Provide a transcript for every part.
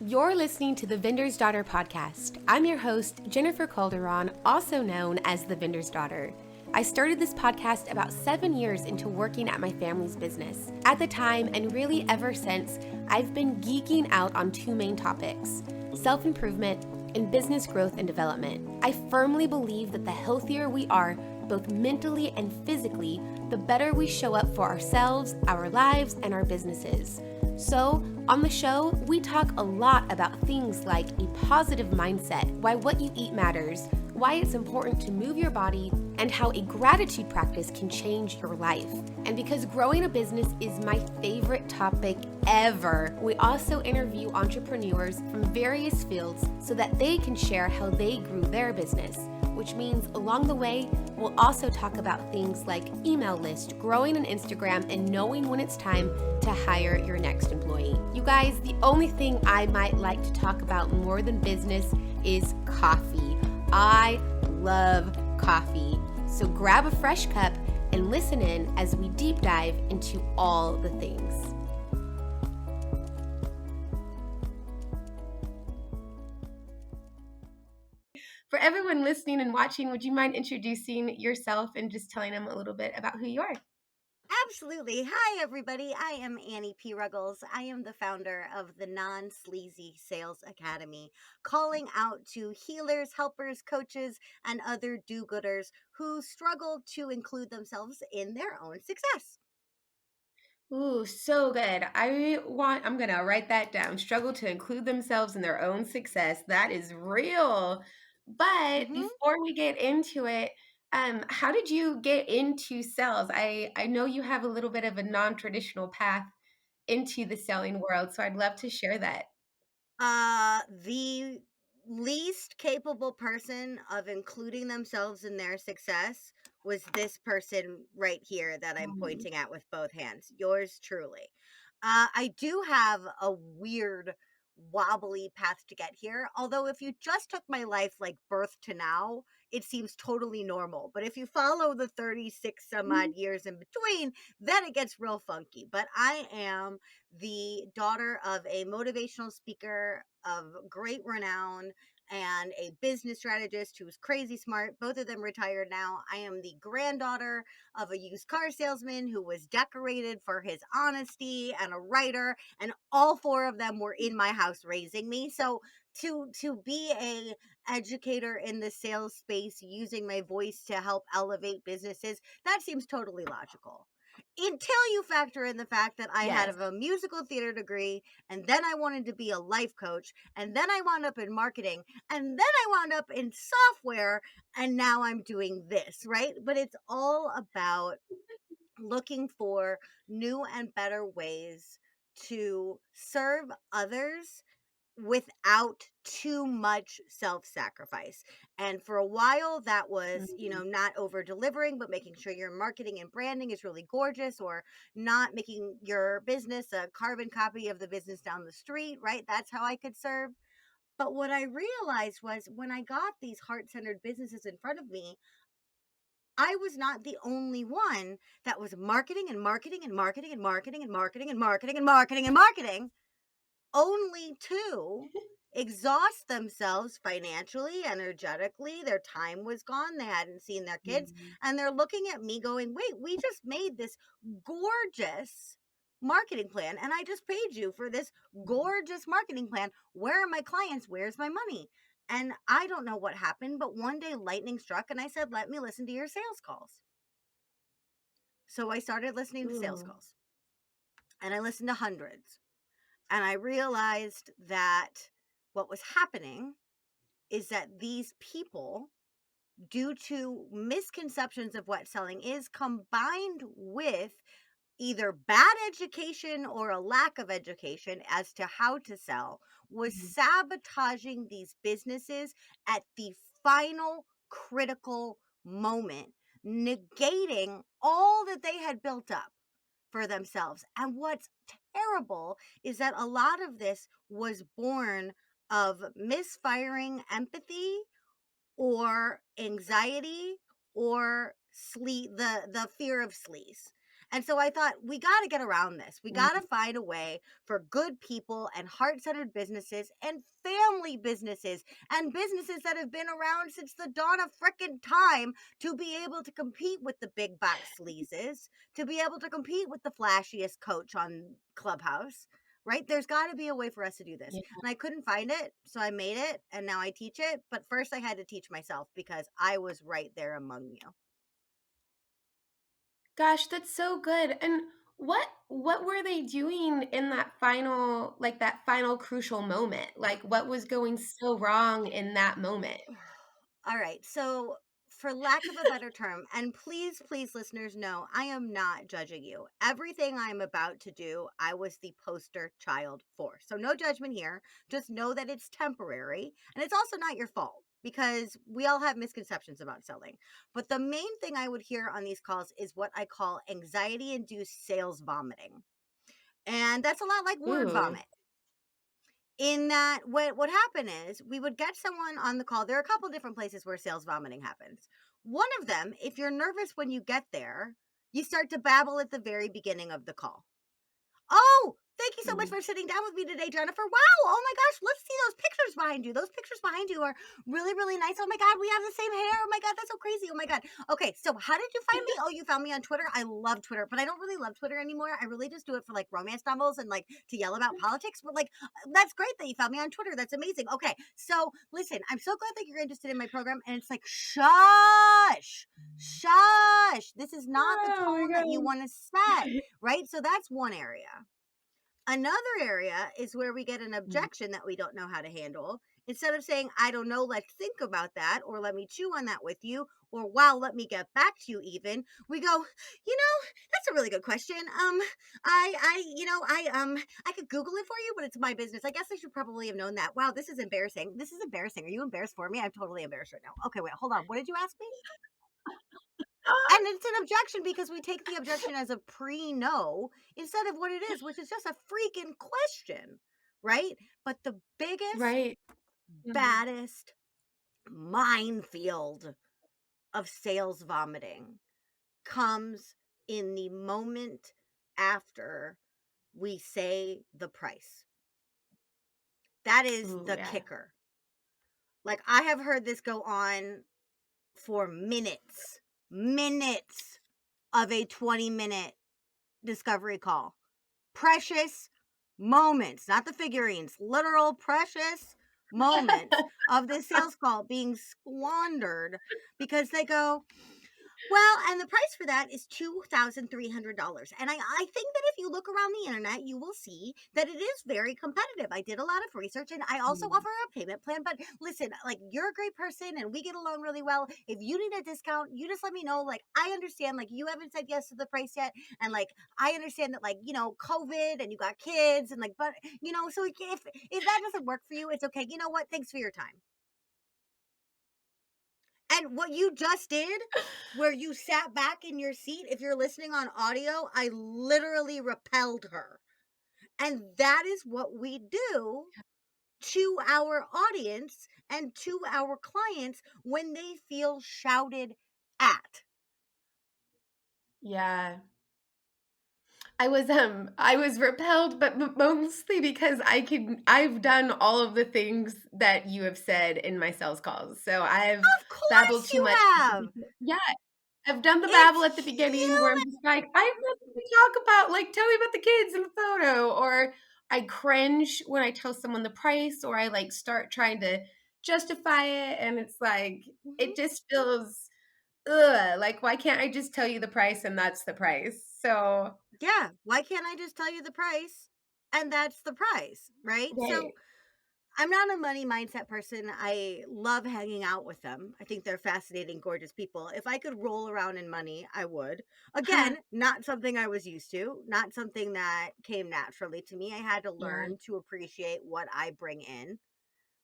You're listening to the Vendor's Daughter podcast. I'm your host, Jennifer Calderon, also known as the Vendor's Daughter. I started this podcast about 7 years into working at my family's business. At the time, and really ever since, I've been geeking out on two main topics: self-improvement and business growth and development. I firmly believe that the healthier we are, both mentally and physically, the better we show up for ourselves, our lives, and our businesses. So, on the show, we talk a lot about things like a positive mindset, why what you eat matters, why it's important to move your body, and how a gratitude practice can change your life. And because growing a business is my favorite topic ever, we also interview entrepreneurs from various fields so that they can share how they grew their business. Which means along the way, we'll also talk about things like email list, growing an Instagram, and knowing when it's time to hire your next employee. You guys, the only thing I might like to talk about more than business is coffee. I love coffee. So grab a fresh cup and listen in as we deep dive into all the things. For everyone listening and watching, would you mind introducing yourself and just telling them a little bit about who you are? Absolutely. Hi, everybody. I am Annie P. Ruggles. I am the founder of the Non-Sleazy Sales Academy, calling out to healers, helpers, coaches, and other do-gooders who struggle to include themselves in their own success. Ooh, so good. I'm going to write that down. Struggle to include themselves in their own success. That is real. But hmm before we get into it, how did you get into sales? I know you have a little bit of a non-traditional path into the selling world, so I'd love to share that. the least capable person of including themselves in their success was this person right here that I'm Mhm. pointing at with both hands. Yours truly. I do have a weird, wobbly path to get here. Although, if you just took my life like birth to now, it seems totally normal. But if you follow the 36 some odd years in between, then it gets real funky. But I am the daughter of a motivational speaker of great renown and a business strategist who's crazy smart. Both of them retired now. I am the granddaughter of a used car salesman who was decorated for his honesty, and a writer, and all four of them were in my house raising me. So to be a educator in the sales space using my voice to help elevate businesses, that seems totally logical until you factor in the fact that I had Yes. a musical theater degree, and then I wanted to be a life coach, and then I wound up in marketing, and then I wound up in software, and now I'm doing this, right? But it's all about looking for new and better ways to serve others without too much self-sacrifice. And for a while that was, Mhm. not over delivering, but making sure your marketing and branding is really gorgeous, or not making your business a carbon copy of the business down the street, right? That's how I could serve. But what I realized was when I got these heart-centered businesses in front of me, I was not the only one that was marketing and marketing and marketing and marketing and marketing and marketing and marketing and marketing, only to exhaust themselves financially, energetically. Their time was gone. They hadn't seen their kids. Mhm. And they're looking at me going, wait, we just made this gorgeous marketing plan. And I just paid you for this gorgeous marketing plan. Where are my clients? Where's my money? And I don't know what happened, but one day lightning struck and I said, let me listen to your sales calls. So I started listening to sales Ooh. calls, and I listened to hundreds. And I realized that what was happening is that these people, due to misconceptions of what selling is, combined with either bad education or a lack of education as to how to sell, was Mhm. sabotaging these businesses at the final critical moment, negating all that they had built up for themselves. And what's terrible is that a lot of this was born of misfiring empathy or anxiety or the fear of sleaze. And so I thought, we got to get around this. We got to find a way for good people and heart centered businesses and family businesses and businesses that have been around since the dawn of frickin' time to be able to compete with the big box sleazes, to be able to compete with the flashiest coach on Clubhouse. Right? There's got to be a way for us to do this. Yeah. And I couldn't find it. So I made it and now I teach it. But first, I had to teach myself because I was right there among you. Gosh, that's so good. And what were they doing in that final crucial moment? Like what was going so wrong in that moment? All right. So, for lack of a better term, and please, please, listeners, know I am not judging you. Everything I'm about to do, I was the poster child for. So, no judgment here. Just know that it's temporary. And it's also not your fault because we all have misconceptions about selling. But the main thing I would hear on these calls is what I call anxiety induced sales vomiting. And that's a lot like word Ooh. vomit. In that, what happened is we would get someone on the call. There are a couple different places where sales vomiting happens. One of them, if you're nervous when you get there, you start to babble at the very beginning of the call. Oh, thank you so much Mm. for sitting down with me today, Jennifer. Wow. Oh my gosh. Let's see those pictures behind you. Those pictures behind you are really, really nice. Oh my God. We have the same hair. Oh my God. That's so crazy. Oh my God. Okay. So how did you find me? Oh, you found me on Twitter. I love Twitter, but I don't really love Twitter anymore. I really just do it for like romance novels and like to yell about politics. But like, that's great that you found me on Twitter. That's amazing. Okay. So listen, I'm so glad that you're interested in my program. And it's like, shush, shush. This is not the Oh my tone that you god. want to set, right? So that's one area. Another area is where we get an Mm. objection that we don't know how to handle. Instead of saying, I don't know, let's think about that, or let me chew on that with you, or wow, let me get back to you even, we go, that's a really good question. I could Google it for you, but it's my business. I guess I should probably have known that. Wow, this is embarrassing. This is embarrassing. Are you embarrassed for me? I'm totally embarrassed right now. Okay, wait, hold on. What did you ask me? Ah, And it's an objection because we take the objection as a no instead of what it is, which is just a freaking question, right? But the biggest, right. Mhm. baddest minefield of sales vomiting comes in the moment after we say the price. That is Ooh, the yeah. kicker. Like, I have heard this go on for minutes of a 20-minute discovery call. Precious moments, not the figurines, literal precious moments of this sales call being squandered because they go, well, and the price for that is $2,300. And I think that if you look around the internet, you will see that it is very competitive. I did a lot of research and I also Mm. offer a payment plan. But listen, like, you're a great person and we get along really well. If you need a discount, you just let me know. Like, I understand, like, you haven't said yes to the price yet. And like, I understand that, like, COVID and you got kids and like, but, so if that doesn't work for you, it's okay. You know what? Thanks for your time. And what you just did, where you sat back in your seat, if you're listening on audio, I literally repelled her. And that is what we do to our audience and to our clients when they feel shouted at. Yeah. I was repelled, but mostly because I've done all of the things that you have said in my sales calls. So I've Of babbled course too you much. have. Yeah, I've done the babble It's at the beginning where I'm human. just like, I have nothing to talk about. Like, tell me about the kids in the photo. Or I cringe when I tell someone the price, or I like start trying to justify it. And it's like, Mhm. it just feels, ugh, like, why can't I just tell you the price and that's the price? So, Yeah. Why can't I just tell you the price? And that's the price, right? So right. I'm not a money mindset person. I love hanging out with them. I think they're fascinating, gorgeous people. If I could roll around in money, I would. Again, not something I was used to, not something that came naturally to me. I had to Yeah. learn to appreciate what I bring in,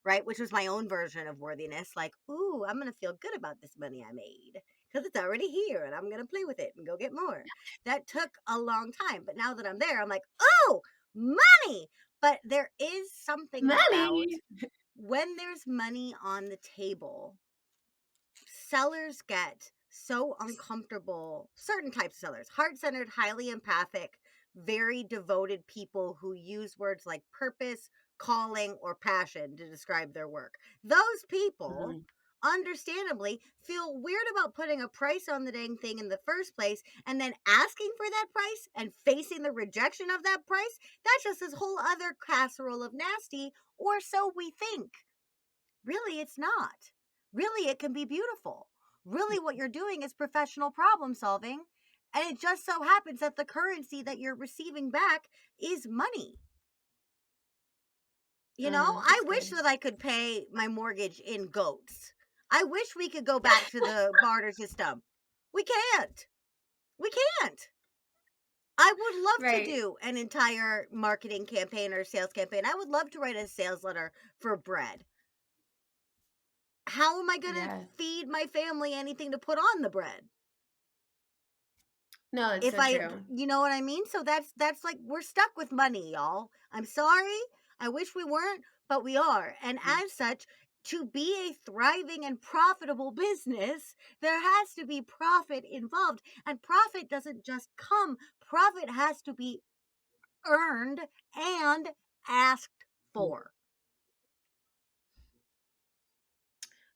right? Which was my own version of worthiness. Like, ooh, I'm going to feel good about this money I made because it's already here and I'm going to play with it and go get more. That took a long time. But now that I'm there, I'm like, oh, money. But there is something about Money. when there's money on the table, sellers get so uncomfortable. Certain types of sellers, heart-centered, highly empathic, very devoted people who use words like purpose, calling, or passion to describe their work. Those people Mhm. understandably feel weird about putting a price on the dang thing in the first place and then asking for that price and facing the rejection of that price. That's just this whole other casserole of nasty, or so we think. Really, it's not. Really, it can be beautiful. Really, what you're doing is professional problem solving. And it just so happens that the currency that you're receiving back is money. I That's wish good. that I could pay my mortgage in goats. I wish we could go back to the barter system. We can't. We can't. I would love to Right. do an entire marketing campaign or sales campaign. I would love to write a sales letter for bread. How am I going to Yeah. feed my family anything to put on the bread? No, it's If so I true. you know what I mean? So that's like we're stuck with money, y'all. I'm sorry. I wish we weren't, but we are. And Mm. as such, to be a thriving and profitable business, there has to be profit involved. And profit doesn't just come. Profit has to be earned and asked for.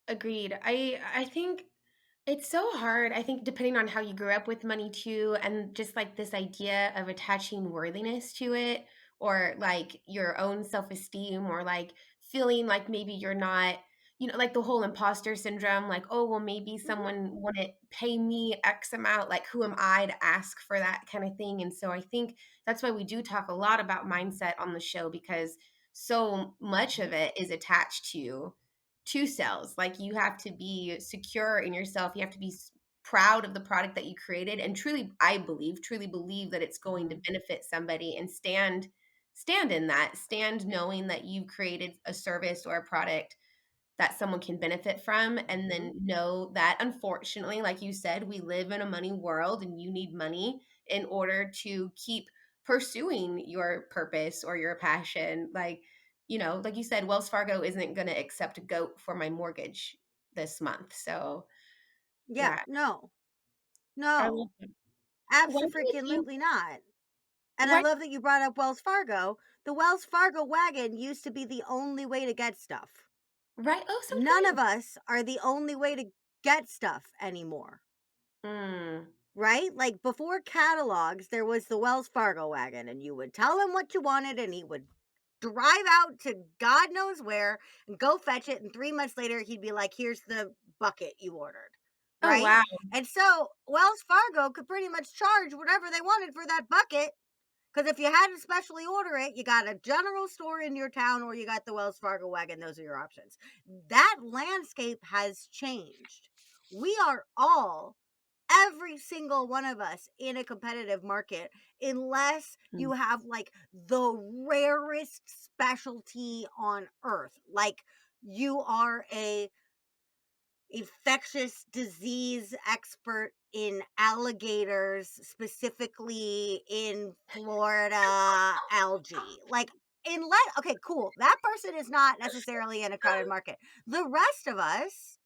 Agreed. I think it's so hard. I think depending on how you grew up with money too, and just like this idea of attaching worthiness to it, or like your own self-esteem, or like feeling like maybe you're not, like the whole imposter syndrome, like, oh, well, maybe Mhm. someone wouldn't pay me X amount, like who am I to ask for that kind of thing? And so I think that's why we do talk a lot about mindset on the show, because so much of it is attached to sales. Like you have to be secure in yourself. You have to be proud of the product that you created, and truly, I believe, truly believe that it's going to Mhm. benefit somebody, and stand in that, stand knowing that you've created a service or a product that someone can benefit from, and Mhm. then know that, unfortunately, like you said, we live in a money world and you need money in order to keep pursuing your purpose or your passion. Like, like you said, Wells Fargo isn't going to accept a goat for my mortgage this month. So, Yeah, yeah, no. I love No. it. Why do you think Absolutely not. And I why love that you brought up Wells Fargo. The Wells Fargo wagon used to be the only way to get stuff. right? Oh, so None of us are the only way to get stuff anymore, true. right? Like before catalogs, there was the Wells Fargo wagon, and you would tell him what you wanted, and he would drive out to God knows where and go fetch it. And 3 months later, he'd be like, here's the bucket you ordered, Oh, right? wow. And so Wells Fargo could pretty much charge whatever they wanted for that bucket. Because if you had to specially order it, you got a general store in your town or you got the Wells Fargo wagon. Those are your options. That landscape has changed. We are all, every single one of us, in a competitive market, unless Mm. you have like the rarest specialty on earth. Like you are a infectious disease expert in alligators, specifically in Florida algae. Like, okay, cool. That person is not necessarily in a crowded market. The rest of us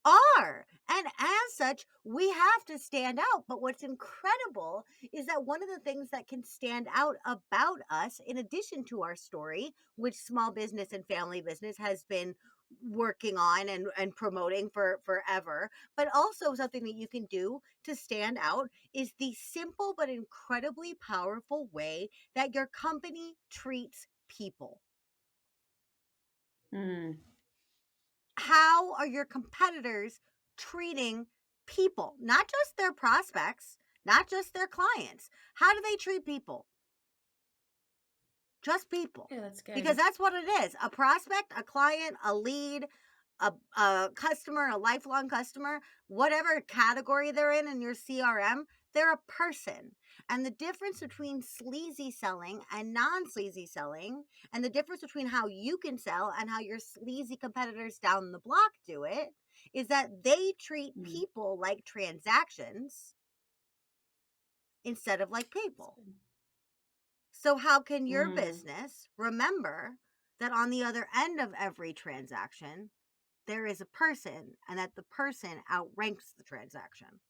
are. And as such, we have to stand out. But what's incredible is that one of the things that can stand out about us, in addition to our story, which small business and family business has been working on and promoting for forever, but also something that you can do to stand out, is the simple but incredibly powerful way that your company treats people. Mm. How are your competitors treating people? Not just their prospects, not just their clients. How do they treat people? Just people. Yeah, that's Because good. that's what it is. A prospect, a client, a lead, a customer, a lifelong customer, whatever category they're in your CRM, they're a person. And the difference between sleazy selling and non-sleazy selling, and the difference between how you can sell and how your sleazy competitors down the block do it, is that they treat Mm. people like transactions instead of like That's people. good. So how can your Mm. business remember that on the other end of every transaction, there is a person and that the person outranks the transaction.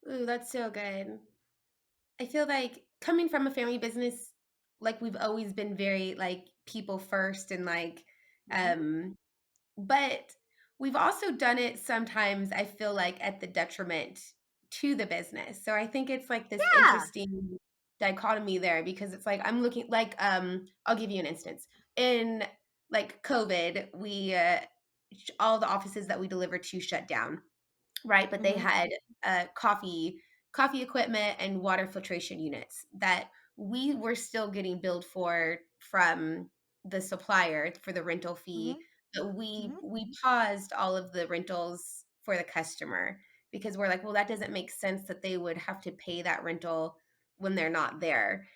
Ooh, that's so good. I feel like coming from a family business, like we've always been very like people first and like Hmm. um but we've also done it sometimes, I feel like, at the detriment to the business. So I think it's like this Yeah. interesting dichotomy there because it's like I'm looking like I'll give you an instance. In like COVID, we all the offices that we delivered to shut down, right? But they Hmm. had coffee equipment and water filtration units that we were still getting billed for from the supplier for the rental Hmm. fee, but we Hmm. we paused all of the rentals for the customer because we're like, well, that doesn't make sense that they would have to pay that rental when they're not there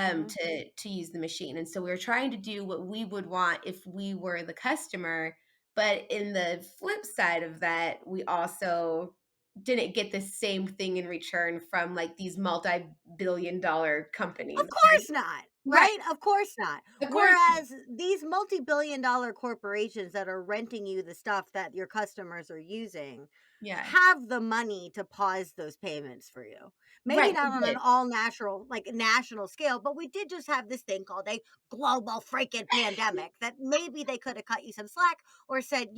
Hmm. to use the machine. And so we were trying to do what we would want if we were the customer, but in the flip side of that, we also didn't get the same thing in return from like these multi-billion dollar Of companies, right? course not, Right. right? Of course not. Of course. Whereas these multi-billion dollar corporations that are renting you the stuff that your customers are using Yeah. have the money to pause those payments for you. Maybe Right. They not on an did. all natural, like national scale, but we did just have this thing called a global freaking pandemic that maybe they could have cut you some slack or said,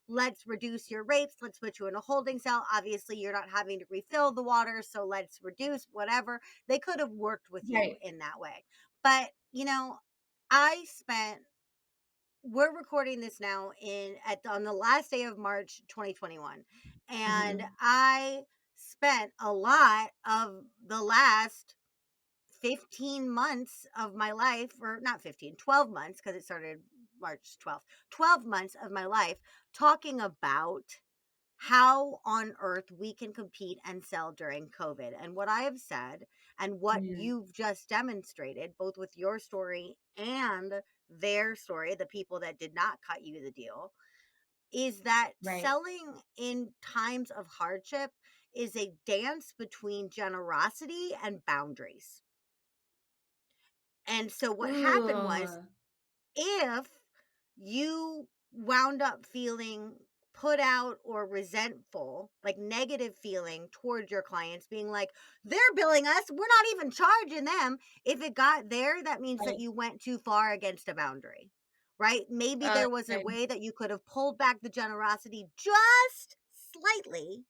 let's reduce your rates. Let's put you in a holding cell. Obviously, you're not having to refill the water. So let's reduce whatever. They could have worked with you Right. in that way. But, I spent we're recording this now on the last day of March 2021, and Mhm. I spent a lot of the last 15 months of my life, or not 15, 12 months, because it started March 12th, 12 months of my life talking about how on earth we can compete and sell during COVID. And what I have said and what Mm. you've just demonstrated, both with your story and their story, the people that did not cut you the deal, is that Right. selling in times of hardship is a dance between generosity and boundaries. And so what happened was, Ooh. if you wound up feeling put out or resentful, like negative feeling towards your clients, being like, they're billing us, we're not even charging them. If it got there, that means that Right. you went too far against a boundary, right? Maybe there was a Okay. way that you could have pulled back the generosity just slightly,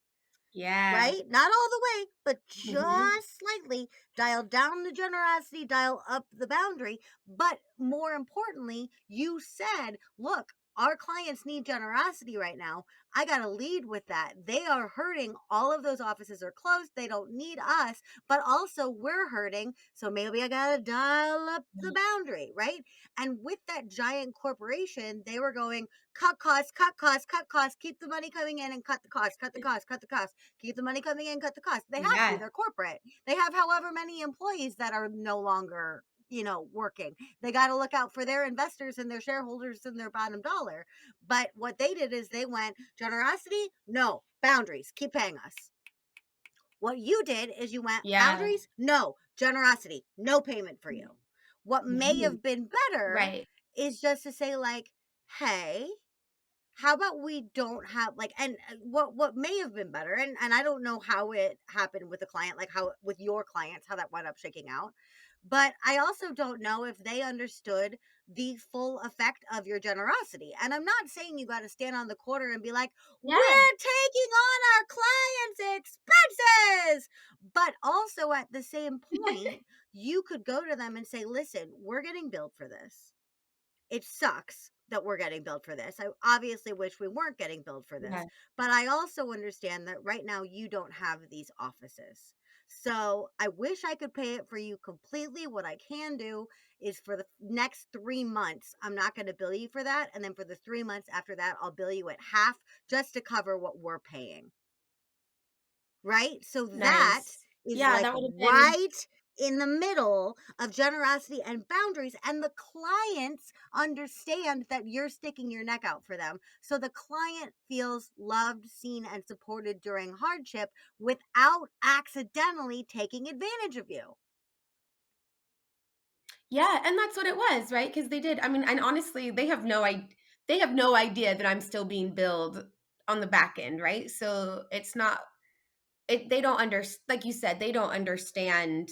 Yeah. right? Not all the way, but Mhm. just slightly. Dial down the generosity, dial up the boundary. But more importantly, you said, look, our clients need generosity right now. I got to lead with that. They are hurting. All of those offices are closed. They don't need us, but also we're hurting. So maybe I got to dial up the Right. boundary, right? And with that giant corporation, they were going, cut costs, cut costs, cut costs, keep the money coming in and cut the cost, cut the cost, cut the cost, keep the money coming in, cut the cost. They have to, Yeah. they're corporate. They have however many employees that are no longer, working. They got to look out for their investors and their shareholders and their bottom dollar. But what they did is they went, generosity, no, boundaries, keep paying us. What you did is you went, Yeah. boundaries, no, generosity, no payment for you. What may Mhm. have been better Right. is just to say, like, hey, how about we don't have like, and what may have been better, and I don't know how it happened with the client, like how with your clients, how that wound up shaking out. But I also don't know if they understood the full effect of your generosity. And I'm not saying you got to stand on the corner and be like, Yeah. we're taking on our clients' expenses. But also at the same point, you could go to them and say, listen, we're getting billed for this. It sucks that we're getting billed for this. I obviously wish we weren't getting billed for Yeah. this, but I also understand that right now you don't have these offices. So I wish I could pay it for you completely. What I can do is for the next 3 months, I'm not going to bill you for that. And then for the 3 months after that, I'll bill you at half just to cover what we're paying. Right? So that Nice. is Yeah, like that would have been right in the middle of generosity and boundaries. And the clients understand that you're sticking your neck out for them. So the client feels loved, seen, and supported during hardship without accidentally taking advantage of you. yeah, and that's what it was, right? Because they did. I mean, and honestly, they have no idea that I'm still being billed on the back end, right? So it's not they don't like you said, they don't understand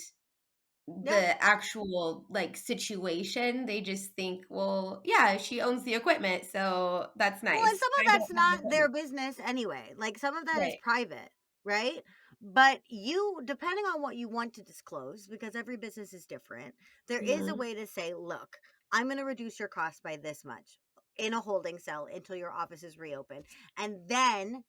Yeah. the actual like situation. They just think, well, yeah, she owns the equipment, so that's Well, and nice. some of I don't that's have the not their equipment. business anyway. Like some of that is Right. private, right? But you, depending on what you want to disclose, because every business is different, there is a Mhm. way to say, look, I'm going to reduce your cost by this much in a holding cell until your office is reopened. And then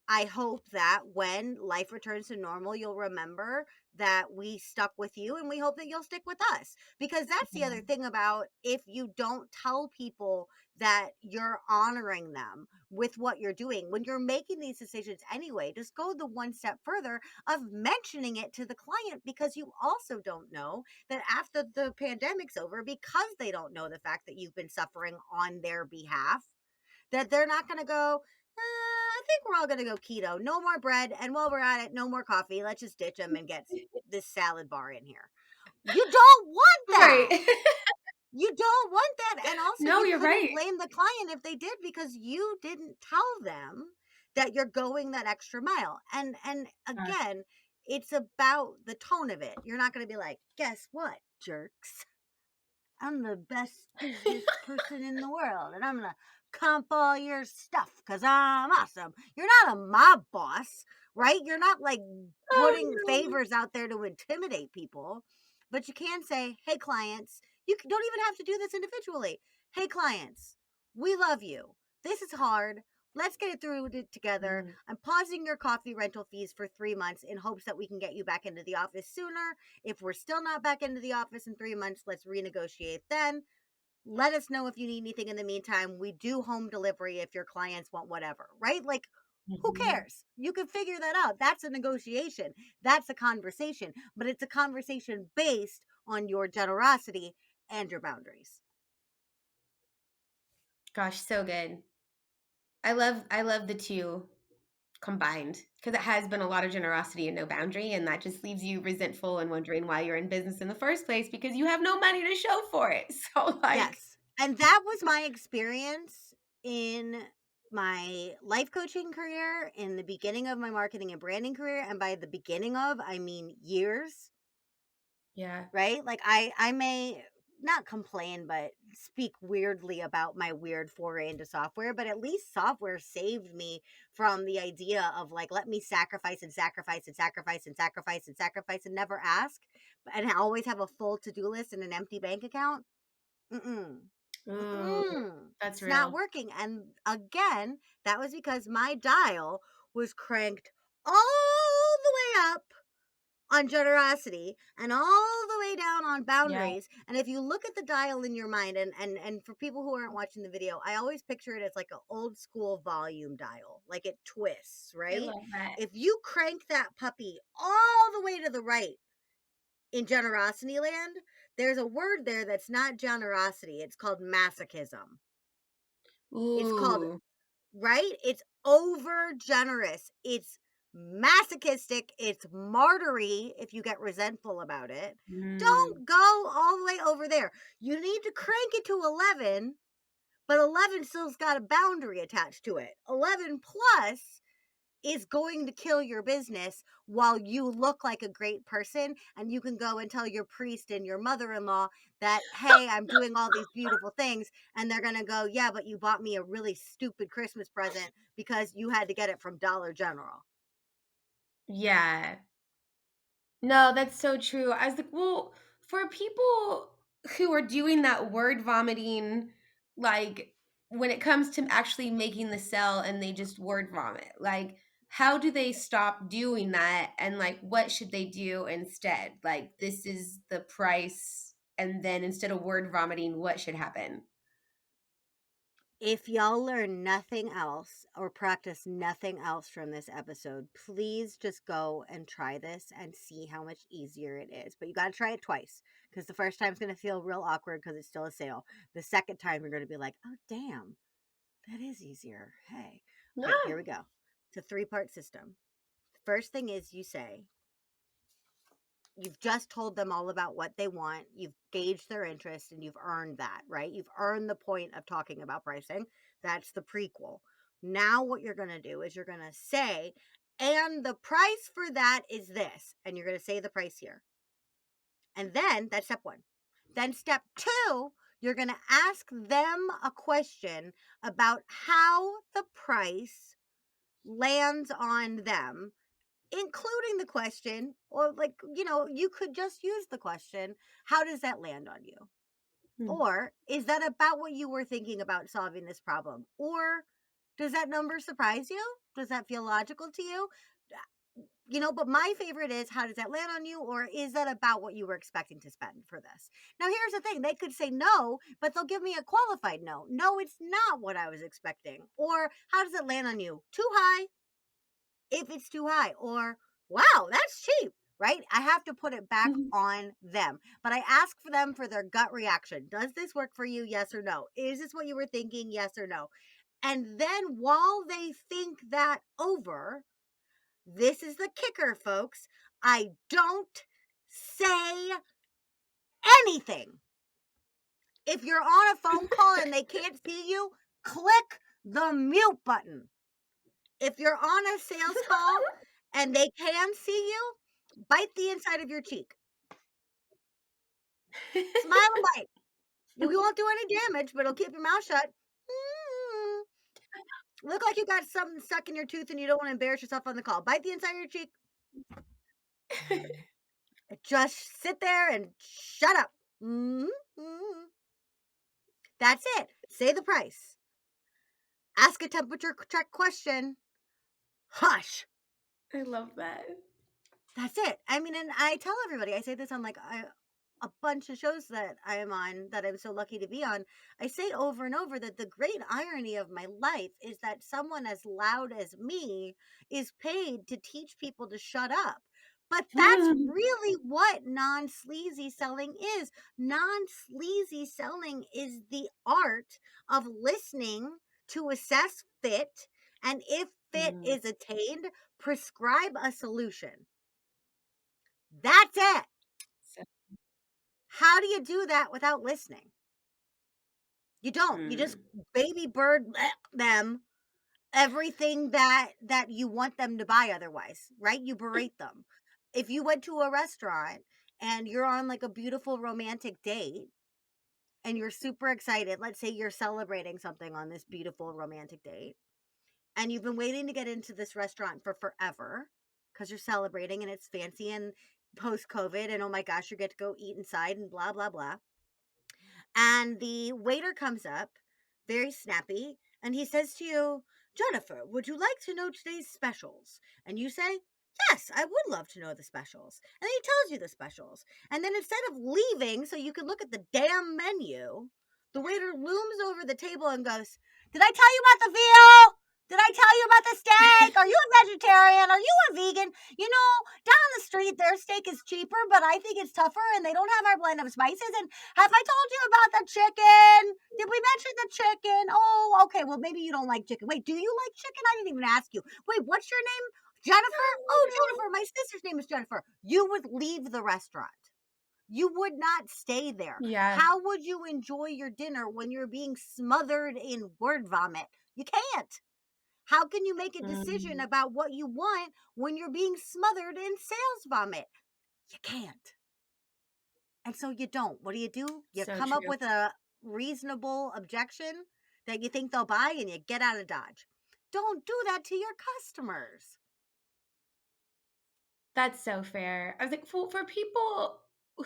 I hope that when life returns to normal, you'll remember that we stuck with you and we hope that you'll stick with us. Because that's the other Yeah. thing about if you don't tell people that you're honoring them with what you're doing, when you're making these decisions anyway, just go the one step further of mentioning it to the client because you also don't know that after the pandemic's over, because they don't know the fact that you've been suffering on their behalf, that they're not going to go, I think we're all going to go keto. No more bread. And while we're at it, no more coffee. Let's just ditch them and get this salad bar in here. You don't want that. Right. You don't want that. And also, No, you you're couldn't right. blame the client if they did because you didn't tell them that you're going that extra mile. And Gosh. again, it's about the tone of it. You're not going to be like, guess what, jerks? I'm the bestest person in the world, and I'm gonna comp all your stuff because I'm awesome. You're not a mob boss, right? You're not like Oh, putting no. favors out there to intimidate people, but you can say, "Hey, clients, don't even have to do this individually. Hey, clients, we love you. This is hard. Let's get it through together. Mhm. I'm pausing your coffee rental fees for 3 months in hopes that we can get you back into the office sooner. If we're still not back into the office in 3 months, let's renegotiate then. Let us know if you need anything in the meantime. We do home delivery if your clients want whatever, right? Like, who Mhm. cares? You can figure that out. That's a negotiation. That's a conversation, but it's a conversation based on your generosity and your boundaries. Gosh, so good. I love the 2 combined because it has been a lot of generosity and no boundary, and that just leaves you resentful and wondering why you're in business in the first place because you have no money to show for it. So, like Yes. And that was my experience in my life coaching career, in the beginning of my marketing and branding career. And by the beginning of, I mean years, yeah. right? Like I may not complain, but speak weirdly about my weird foray into software, but at least software saved me from the idea of like, let me sacrifice and sacrifice and sacrifice and sacrifice and sacrifice and never ask. And I always have a full to-do list and an empty bank account. Mm-mm. Ooh, Mm-mm. that's It's not real. working. And again, that was because my dial was cranked all the way up on generosity and all the way down on Yeah, boundaries. And if you look at the dial in your mind, and for people who aren't watching the video, I always picture it as like an old school volume dial, like it twists, I right? love that. If you crank that puppy all the way to the right in generosity land, there's a word there that's not generosity. It's called masochism. It's called, Ooh. right? It's over generous. It's masochistic. It's martyry if you get resentful about it. Mm. Don't go all the way over there. You need to crank it to 11, but 11 still's got a boundary attached to it. 11 plus is going to kill your business while you look like a great person and you can go and tell your priest and your mother-in-law that, hey, I'm doing all these beautiful things, and they're going to go, yeah, but you bought me a really stupid Christmas present because you had to get it from Dollar General. Yeah. No, that's so true. I was like, well, for people who are doing that word vomiting, like when it comes to actually making the sell and they just word vomit, like how do they stop doing that? And like, what should they do instead? Like, this is the price. And then instead of word vomiting, what should happen? If y'all learn nothing else or practice nothing else from this episode, please just go and try this and see how much easier it is. But you got to try it twice because the first time's going to feel real awkward because it's still a sale. The second time, you're going to be like, oh, damn, that is easier. Hey. Okay, here Ah, we go. It's a 3-part system. First thing is you say, You've just told them all about what they want. You've gauged their interest and you've earned that, right? You've earned the point of talking about pricing. That's the prequel. Now what you're going to do is you're going to say, and the price for that is this. And you're going to say the price here. And then that's step one. Then step two, you're going to ask them a question about how the price lands on them, including the question, or like, you could just use the question, how does that land on you? Or is that about what you were thinking about solving this problem? Or does that number surprise you? Does that feel logical to you? But my favorite is, how does that land on you? Or is that about what you were expecting to spend for this? Now, here's the thing. They could say no, but they'll give me a qualified no. No, it's not what I was expecting. Or how does it land on you? Too high, if it's too high. Or, wow, that's cheap, right? I have to put it back on them. But I ask for them for their gut reaction. Does this work for you? Yes or no? Is this what you were thinking? Yes or no? And then while they think that over, this is the kicker, folks. I don't say anything. If you're on a phone call and they can't see you, click the mute button. If you're on a sales call and they can see you, bite the inside of your cheek. Smile and bite. You won't do any damage, but it'll keep your mouth shut. Look like you got something stuck in your tooth and you don't want to embarrass yourself on the call. Bite the inside of your cheek. Just sit there and shut up. That's it. Say the price. Ask a temperature check question. Hush. I love that. That's it. I mean, and I tell everybody, I say this on like a bunch of shows that I am on, that I'm so lucky to be on. I say over and over that the great irony of my life is that someone as loud as me is paid to teach people to shut up. But that's really what non-sleazy selling is. Non-sleazy selling is the art of listening to assess fit, and if fit is attained, prescribe a solution. That's it. How do you do that without listening? You don't. You just baby bird them everything that you want them to buy otherwise, right? You berate them. If you went to a restaurant and you're on like a beautiful romantic date and you're super excited, let's say you're celebrating something on this beautiful romantic date, and you've been waiting to get into this restaurant for forever because you're celebrating and it's fancy and post-COVID, and oh my gosh, you get to go eat inside and blah, blah, blah. And the waiter comes up, very snappy, and he says to you, Jennifer, would you like to know today's specials? And you say, yes, I would love to know the specials. And then he tells you the specials. And then instead of leaving so you can look at the damn menu, the waiter looms over the table and goes, did I tell you about the veal? Did I tell you about the steak? Are you a vegetarian? Are you a vegan? Down the street, their steak is cheaper, but I think it's tougher, and they don't have our blend of spices. And have I told you about the chicken? Did we mention the chicken? Oh, okay. Well, maybe you don't like chicken. Wait, do you like chicken? I didn't even ask you. Wait, what's your name? Jennifer? Oh, Jennifer. My sister's name is Jennifer. You would leave the restaurant. You would not stay there. Yeah. How would you enjoy your dinner when you're being smothered in word vomit? You can't. How can you make a decision about what you want when you're being smothered in sales vomit? You can't. And so you don't. What do? You So come up true. with a reasonable objection that you think they'll buy and you get out of Dodge. Don't do that to your customers. That's so fair. I was like, for people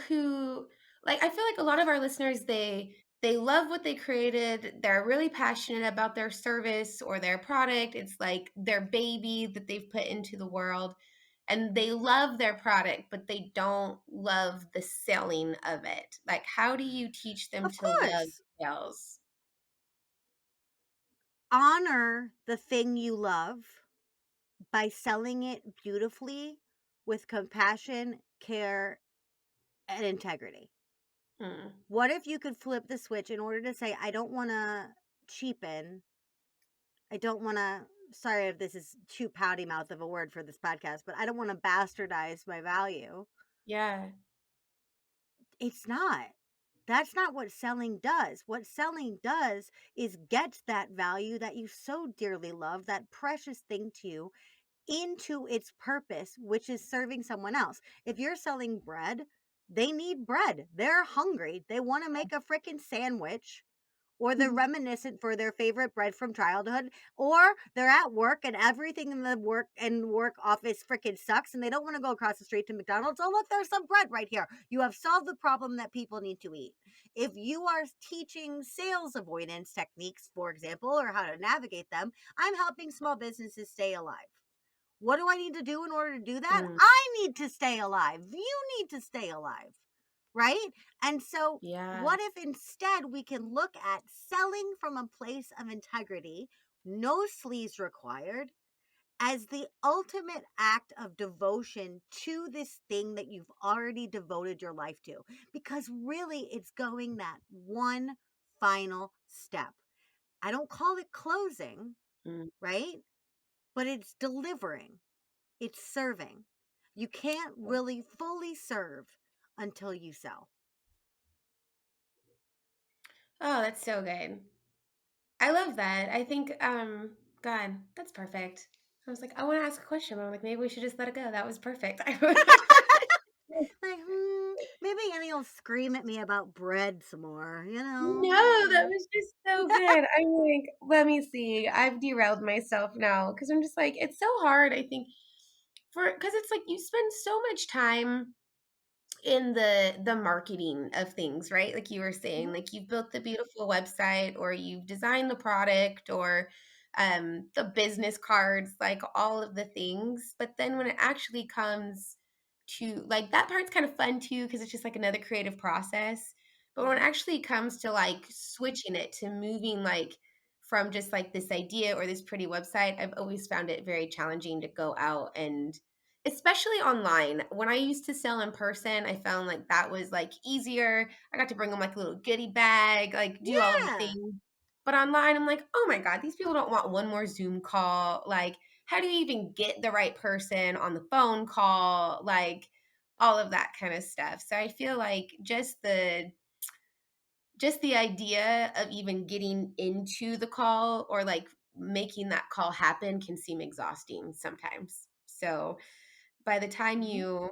who like, I feel like a lot of our listeners, they love what they created. They're really passionate about their service or their product. It's like their baby that they've put into the world. And they love their product, but they don't love the selling of it. Like, how do you teach them Of to love course. sales? Honor the thing you love by selling it beautifully with compassion, care, and integrity. What if you could flip the switch in order to say, I don't want to cheapen. I don't want to, sorry if this is too pouty mouth of a word for this podcast, but I don't want to bastardize my value. Yeah. It's not. That's not what selling does. What selling does is get that value that you so dearly love, that precious thing to you, into its purpose, which is serving someone else. If you're selling bread, they need bread. They're hungry. They want to make a freaking sandwich, or they're reminiscent for their favorite bread from childhood, or they're at work and everything in the work office freaking sucks and they don't want to go across the street to McDonald's. Oh, look, there's some bread right here. You have solved the problem that people need to eat. If you are teaching sales avoidance techniques, for example, or how to navigate them, I'm helping small businesses stay alive. What do I need to do in order to do that? Mm, I need to stay alive. You need to stay alive. Right? And so, yeah. what if instead we can look at selling from a place of integrity, no sleaze required, as the ultimate act of devotion to this thing that you've already devoted your life to? Because really, it's going that one final step. I don't call it closing, Mm. right? But it's delivering. It's serving. You can't really fully serve until you sell. Oh, that's so good. I love that. I think, God, that's perfect. I was like, I want to ask a question, but I'm like, maybe we should just let it go. That was perfect. Like, maybe Annie will scream at me about bread some more, you know? No, that was just so good. I'm like, let me see. I've derailed myself now because I'm just like, it's so hard, I think, because it's like you spend so much time in the marketing of things, right? Like you were saying, Mhm. like you've built the beautiful website or you've designed the product or the business cards, like all of the things. But then when it actually comes to like that part's kind of fun too, because it's just like another creative process. But when it Mhm. actually comes to like switching it to moving like from just like this idea or this pretty website, I've always found it very challenging to go out and especially online. When I used to sell in person, I found like that was like easier. I got to bring them like a little goodie bag, like do all the Yeah. things. But online, I'm like, oh my God, these people don't want one more Zoom call. Like, how do you even get the right person on the phone call? Like, all of that kind of stuff. So I feel like just the idea of even getting into the call or like making that call happen can seem exhausting sometimes. So by the time Mhm. you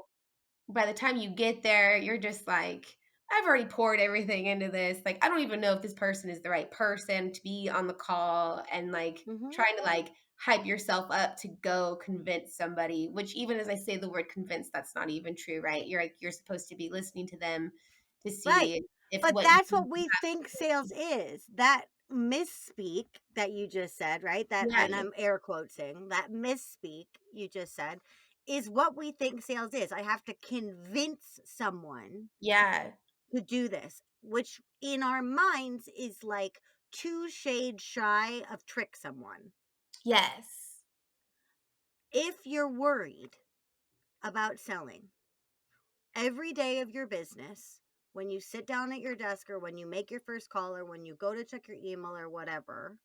by the time you get there, you're just like, I've already poured everything into this. Like, I don't even know if this person is the right person to be on the call and like Mhm. trying to like hype yourself up to go convince somebody, which even as I say the word convince, that's not even true, right? You're like, you're supposed to be listening to them to Right. see if But what that's you what we think sales is. That misspeak that you just said, right? That, yeah, and I'm air quoting, that misspeak you just said is what we think sales is. I have to convince someone yeah, to do this, which in our minds is like two shades shy of trick someone. yes, If you're worried about selling every day of your business, when you sit down at your desk or when you make your first call or when you go to check your email or whatever,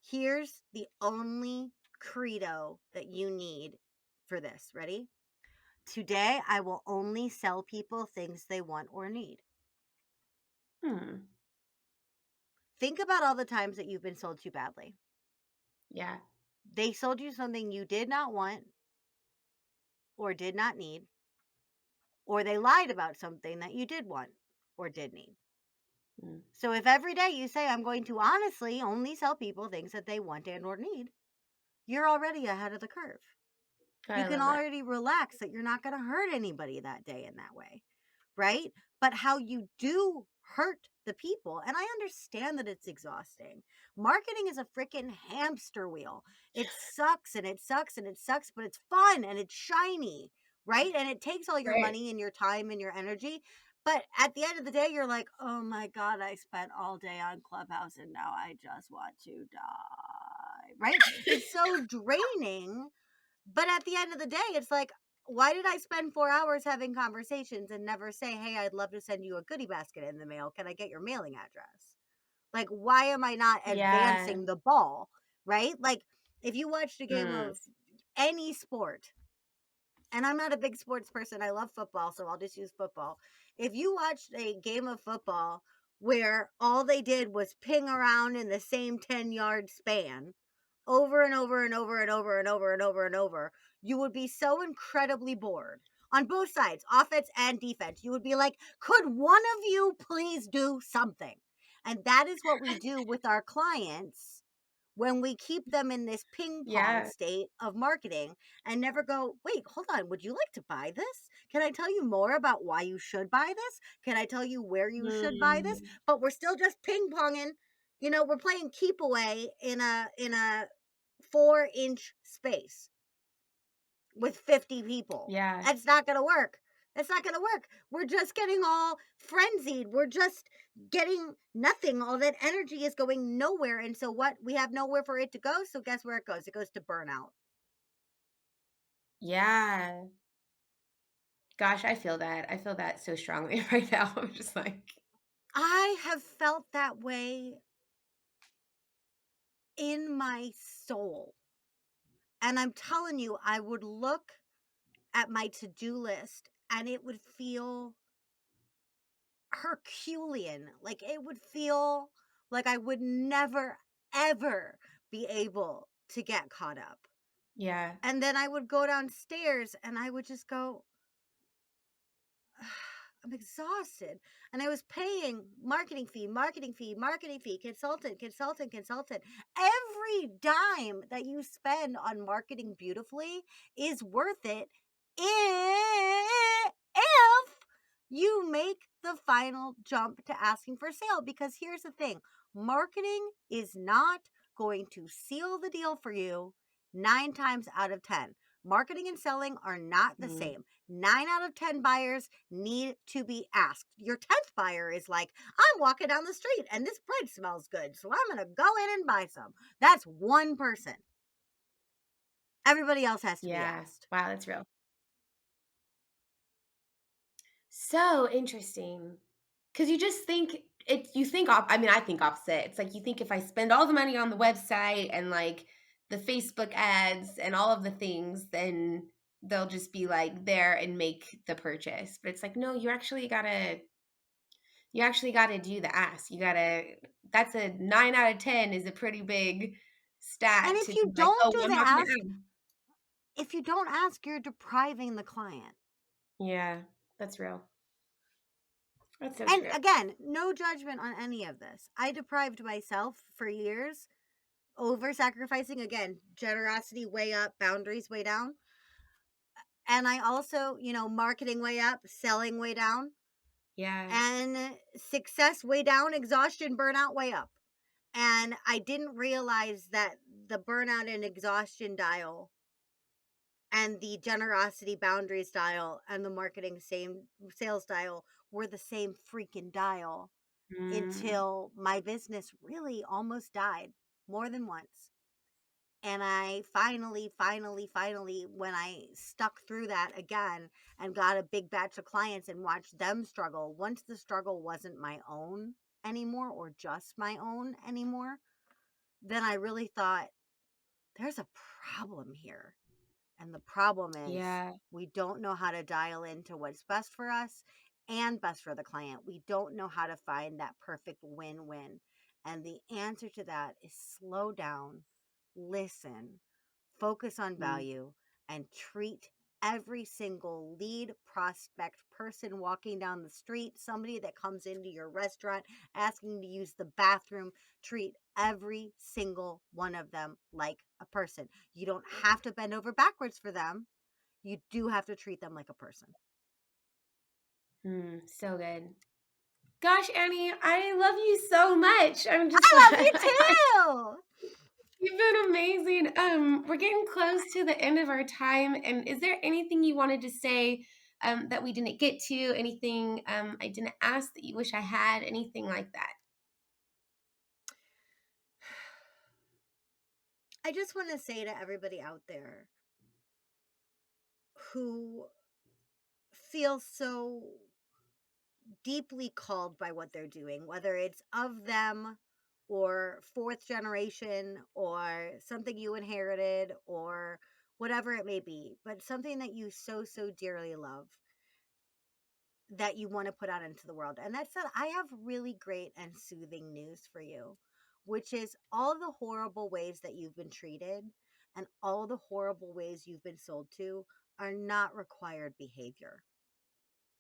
here's the only credo that you need for this. Ready? Today, I will only sell people things they want or need. hmm, Think about all the times that you've been sold to badly. yeah, They sold you something you did not want or did not need, or they lied about something that you did want or did need. mm. So if every day you say, I'm going to honestly only sell people things that they want and or need, you're already ahead of the curve. You I can love that. already relax that you're not going to hurt anybody that day in that way. Right? But how you do hurt the people, and I understand that it's exhausting. Marketing is a freaking hamster wheel. It sucks and it sucks and it sucks, but it's fun and it's shiny, right? And it takes all your Right. money and your time and your energy. But at the end of the day, you're like, oh my God, I spent all day on Clubhouse and now I just want to die, right? It's so draining, but at the end of the day, it's like, why did I spend 4 hours having conversations and never say, hey, I'd love to send you a goodie basket in the mail. Can I get your mailing address? Like, why am I not Yeah. advancing the ball? Right? Like, if you watched a game Mm. of any sport and I'm not a big sports person. I love football, so I'll just use football. If you watched a game of football where all they did was ping around in the same 10-yard span over and over and over and over and over and over and over, you would be so incredibly bored on both sides, offense and defense. You would be like, could one of you please do something? And that is what we do with our clients when we keep them in this ping pong Yeah. state of marketing and never go, wait, hold on, would you like to buy this? Can I tell you more about why you should buy this? Can I tell you where you should buy this? Mm, But we're still just ping ponging. We're playing keep away in a 4-inch space with 50 people. yeah. That's not going to work. That's not going to work. We're just getting all frenzied. We're just getting nothing. All that energy is going nowhere. And so what? We have nowhere for it to go. So guess where it goes? It goes to burnout. Yeah. Gosh, I feel that. I feel that so strongly right now. I'm just like, I have felt that way in my soul. And I'm telling you, I would look at my to-do list and it would feel Herculean. Like it would feel like I would never, ever be able to get caught up. yeah. And then I would go downstairs and I would just go, I'm exhausted. And I was paying marketing fee, consultant. Every dime that you spend on marketing beautifully is worth it if you make the final jump to asking for sale. Because here's the thing, marketing is not going to seal the deal for you 9 times out of 10. Marketing and selling are not the Mm, same. 9 out of 10 buyers need to be asked. Your 10th buyer is like, I'm walking down the street and this bread smells good, so I'm going to go in and buy some. That's one person. Everybody else has to be yeah. asked. Wow, that's real. So interesting. Because you just think you think I mean, I think opposite. It's like you think if I spend all the money on the website and like the Facebook ads and all of the things, then they'll just be like there and make the purchase. But it's like, no, you actually gotta do the ask. That's a 9 out of 10 is a pretty big And stat to if be you like, don't oh, do well, the I'm not gonna ask, add. if you don't ask, you're depriving the client. Yeah, that's real. That's so And true. again, no judgment on any of this. I deprived myself for years, over sacrificing, again, generosity way up, boundaries way down. And I also, marketing way up, selling way down, Yeah. and success way down, exhaustion, burnout way up. And I didn't realize that the burnout and exhaustion dial and the generosity boundaries dial and the marketing same sales dial were the same freaking dial Mm, until my business really almost died more than once. And I finally, when I stuck through that again and got a big batch of clients and watched them struggle, once the struggle wasn't my own anymore or just my own anymore, then I really thought there's a problem here. And the problem is yeah. we don't know how to dial into what's best for us and best for the client. We don't know how to find that perfect win win. And the answer to that is slow down, listen, focus on Mm, value, and treat every single lead, prospect, person walking down the street, somebody that comes into your restaurant asking to use the bathroom, treat every single one of them like a person. You don't have to bend over backwards for them. You do have to treat them like a person. so good. Gosh, Annie, I love you so much. I'm just I love like, you too. you've been amazing. We're getting close to the end of our time. And is there anything you wanted to say that we didn't get to? Anything I didn't ask that you wish I had? Anything like that? I just want to say to everybody out there who feels so deeply called by what they're doing, whether it's of them or fourth generation or something you inherited or whatever it may be, but something that you so, so dearly love that you want to put out into the world. And that said, I have really great and soothing news for you, which is all the horrible ways that you've been treated and all the horrible ways you've been sold to are not required behavior.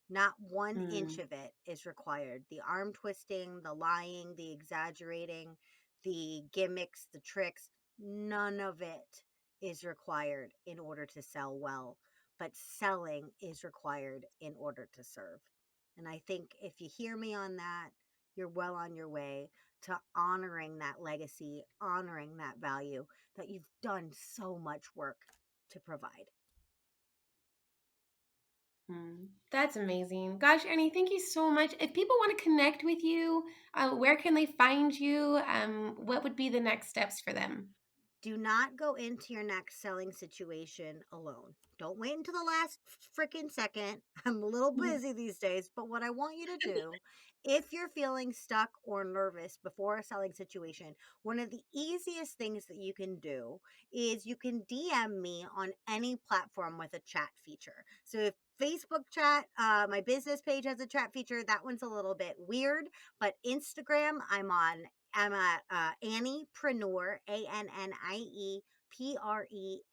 Not 1 inch Mm. of it is required. The arm twisting, the lying, the exaggerating, the gimmicks, the tricks, none of it is required in order to sell well. But selling is required in order to serve. And I think if you hear me on that, you're well on your way to honoring that legacy, honoring that value that you've done so much work to provide. That's amazing. Gosh, Annie, thank you so much. If people want to connect with you, where can they find you? What would be the next steps for them? Do not go into your next selling situation alone. Don't wait until the last freaking second. I'm a little busy these days, but what I want you to do, if you're feeling stuck or nervous before a selling situation, one of the easiest things that you can do is you can DM me on any platform with a chat feature. So if Facebook chat, my business page has a chat feature. That one's a little bit weird, but Instagram, I'm at Anniepreneur,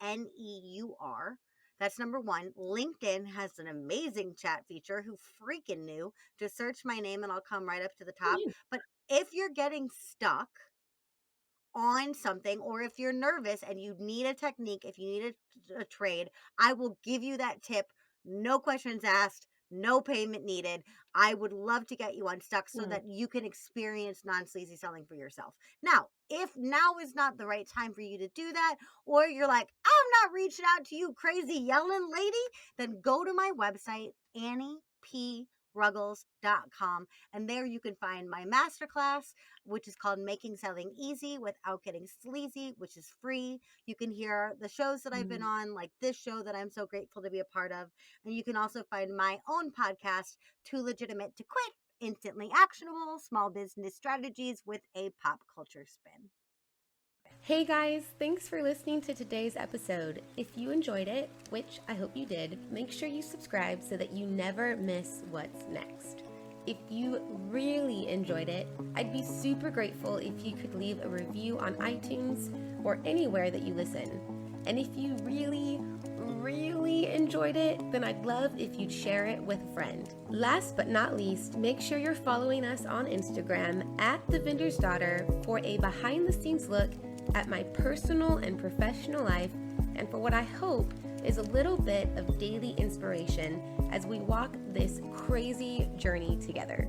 ANNIEPRENEUR. That's number one. LinkedIn has an amazing chat feature. Who freaking knew? Just search my name and I'll come right up to the top. But if you're getting stuck on something, or if you're nervous and you need a technique, if you need a trade, I will give you that tip. No questions asked, no payment needed. I would love to get you unstuck so that you can experience non-sleazy selling for yourself. Now, if now is not the right time for you to do that, or you're like, I'm not reaching out to you, crazy yelling lady, then go to my website, AnniePRuggles.com, and there you can find my masterclass, which is called Making Selling Easy Without Getting Sleazy, which is free. You can hear the shows that I've been on, like this show that I'm so grateful to be a part of. And you can also find my own podcast, Too Legitimate to Quit, Instantly Actionable Small Business Strategies with a Pop Culture Spin. Hey guys, thanks for listening to today's episode. If you enjoyed it, which I hope you did, make sure you subscribe so that you never miss what's next. If you really enjoyed it, I'd be super grateful if you could leave a review on iTunes or anywhere that you listen. And if you really enjoyed it, then I'd love if you'd share it with a friend. Last but not least, make sure you're following us on Instagram at The Vendor's Daughter for a behind-the-scenes look at my personal and professional life, and for what I hope is a little bit of daily inspiration as we walk this crazy journey together.